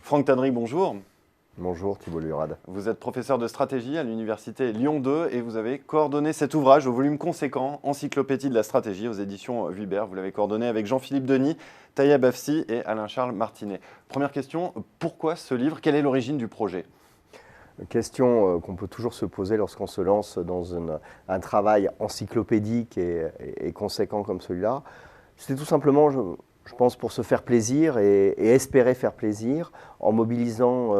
Franck Tannery, bonjour. Bonjour Thibault Lurad. Vous êtes professeur de stratégie à l'université Lyon 2 et vous avez coordonné cet ouvrage au volume conséquent, Encyclopédie de la stratégie aux éditions Vuibert. Vous l'avez coordonné avec Jean-Philippe Denis, Tayeb Afsi et Alain-Charles Martinet. Première question, pourquoi ce livre? Quelle est l'origine du projet? Question qu'on peut toujours se poser lorsqu'on se lance dans un travail encyclopédique et conséquent comme celui-là. C'était tout simplement, je pense, pour se faire plaisir et espérer faire plaisir en mobilisant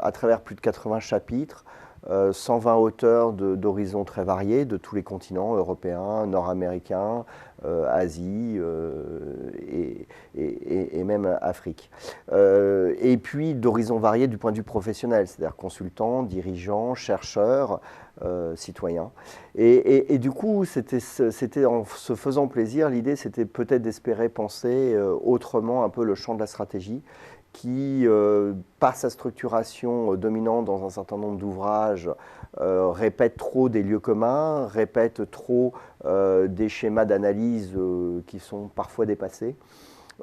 à travers plus de 80 chapitres, 120 auteurs d'horizons très variés, de tous les continents, européens, nord-américains, Asie et même Afrique. Et puis d'horizons variés du point de vue professionnel, c'est-à-dire consultants, dirigeants, chercheurs, citoyens. Et du coup, c'était en se faisant plaisir, l'idée c'était peut-être d'espérer penser autrement un peu le champ de la stratégie qui, par sa structuration dominante dans un certain nombre d'ouvrages, répète trop des lieux communs, répète trop des schémas d'analyse qui sont parfois dépassés,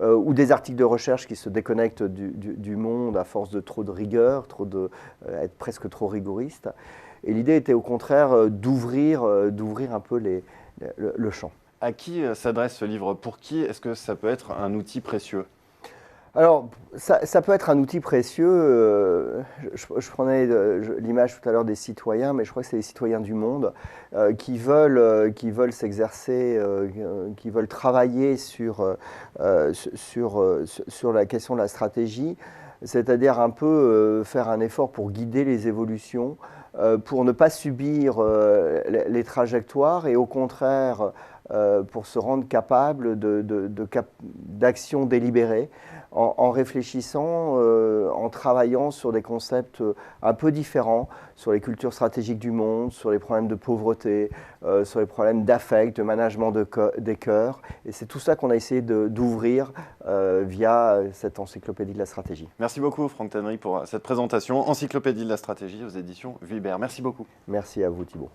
ou des articles de recherche qui se déconnectent du monde à force de trop de rigueur, être presque trop rigoriste. Et l'idée était au contraire d'ouvrir un peu le champ. À qui s'adresse ce livre? Pour qui est-ce que ça peut être un outil précieux? Alors, ça peut être un outil précieux. Je prenais l'image tout à l'heure des citoyens, mais je crois que c'est les citoyens du monde qui veulent s'exercer, qui veulent travailler sur la question de la stratégie, c'est-à-dire un peu faire un effort pour guider les évolutions, pour ne pas subir les trajectoires et au contraire pour se rendre capable d'actions délibérées en réfléchissant, en travaillant sur des concepts un peu différents, sur les cultures stratégiques du monde, sur les problèmes de pauvreté, sur les problèmes d'affect, de management des cœurs. Et c'est tout ça qu'on a essayé d'ouvrir via cette encyclopédie de la stratégie. Merci beaucoup Franck Tannery pour cette présentation, Encyclopédie de la stratégie aux éditions Vuibert. Merci beaucoup. Merci à vous Thibault.